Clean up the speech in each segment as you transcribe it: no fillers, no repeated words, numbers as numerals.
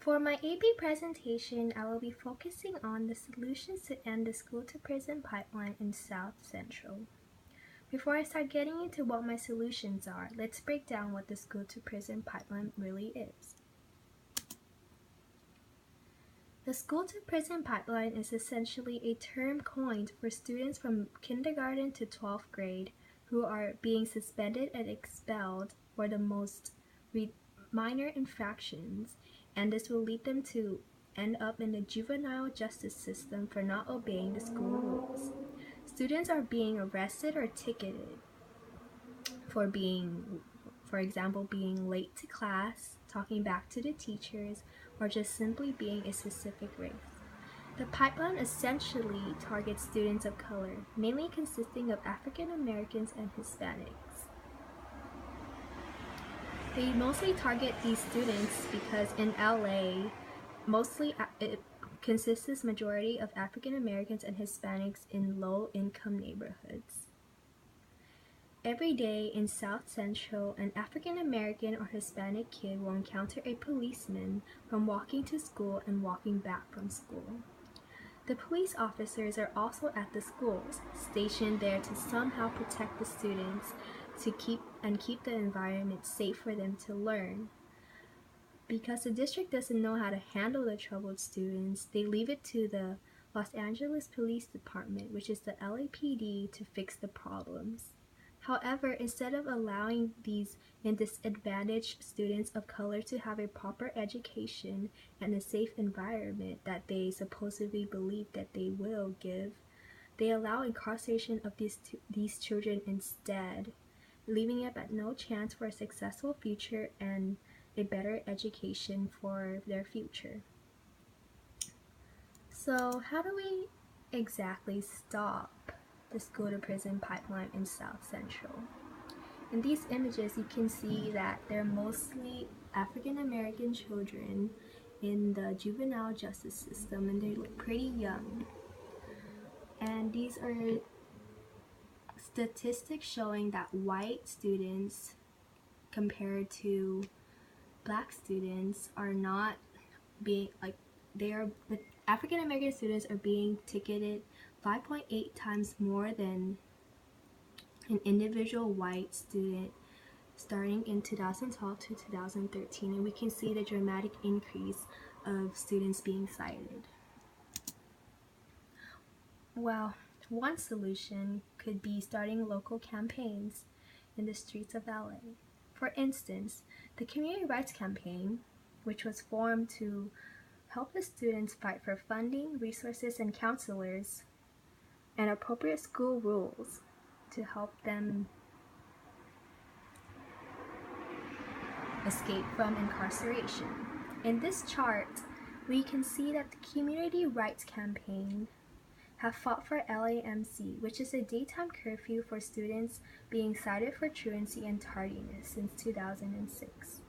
For my AP presentation, I will be focusing on the solutions to end the school-to-prison pipeline in South Central. Before I start getting into what my solutions are, let's break down what the school-to-prison pipeline really is. The school-to-prison pipeline is essentially a term coined for students from kindergarten to 12th grade who are being suspended and expelled for the most minor infractions, and this will lead them to end up in the juvenile justice system for not obeying the school rules. Students are being arrested or ticketed for example, being late to class, talking back to the teachers, or just simply being a specific race. The pipeline essentially targets students of color, mainly consisting of African Americans and Hispanics. They mostly target these students because in LA, it consists majority of African Americans and Hispanics in low-income neighborhoods. Every day in South Central, an African American or Hispanic kid will encounter a policeman from walking to school and walking back from school. The police officers are also at the schools, stationed there to somehow protect the students to keep the environment safe for them to learn. Because the district doesn't know how to handle the troubled students, they leave it to the Los Angeles Police Department, which is the LAPD, to fix the problems. However, instead of allowing these disadvantaged students of color to have a proper education and a safe environment that they supposedly believe that they will give, they allow incarceration of these children instead, leaving them at no chance for a successful future and a better education for their future. So how do we exactly stop the school-to-prison pipeline in South Central? In these images, you can see that they're mostly African American children in the juvenile justice system, and they look pretty young. And these are statistics showing that white students compared to black students are not being the African American students are being ticketed 5.8 times more than an individual white student starting in 2012 to 2013, and we can see the dramatic increase of students being cited. Well, one solution could be starting local campaigns in the streets of LA. For instance, the Community Rights Campaign, which was formed to help the students fight for funding, resources, and counselors, and appropriate school rules to help them escape from incarceration. In this chart, we can see that the Community Rights Campaign have fought for LAMC, which is a daytime curfew for students being cited for truancy and tardiness since 2006.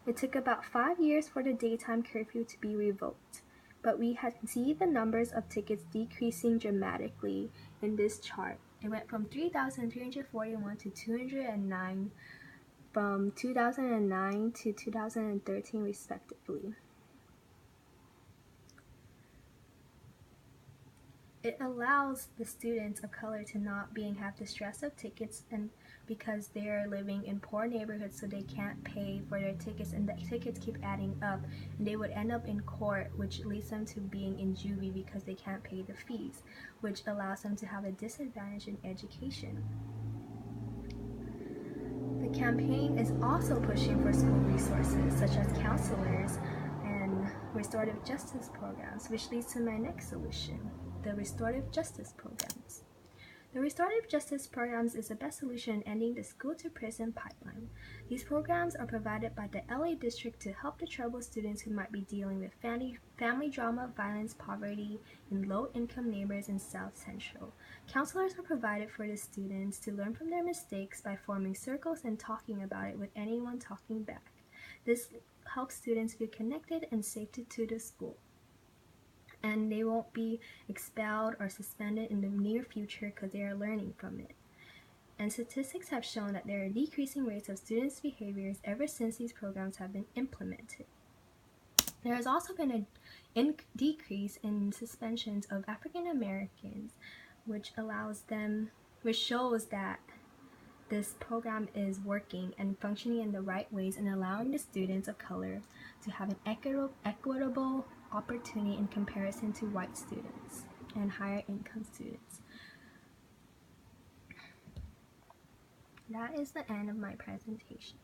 It took about 5 years for the daytime curfew to be revoked, but we see the numbers of tickets decreasing dramatically in this chart. It went from 3,341 to 209 from 2009 to 2013 respectively. It allows the students of color to not have the stress of tickets, and because they're living in poor neighborhoods, so they can't pay for their tickets, and the tickets keep adding up, and they would end up in court, which leads them to being in juvie because they can't pay the fees, which allows them to have a disadvantage in education. The campaign is also pushing for school resources such as counselors and restorative justice programs, which leads to my next solution, the restorative justice programs. The restorative justice programs is the best solution in ending the school-to-prison pipeline. These programs are provided by the LA District to help the troubled students who might be dealing with family drama, violence, poverty in low-income neighborhoods in South Central. Counselors are provided for the students to learn from their mistakes by forming circles and talking about it with anyone talking back. This helps students feel connected and safe to the school, and they won't be expelled or suspended in the near future because they are learning from it. And statistics have shown that there are decreasing rates of students' behaviors ever since these programs have been implemented. There has also been a decrease in suspensions of African Americans, which shows that this program is working and functioning in the right ways and allowing the students of color to have an equitable opportunity in comparison to white students and higher income students. That is the end of my presentation.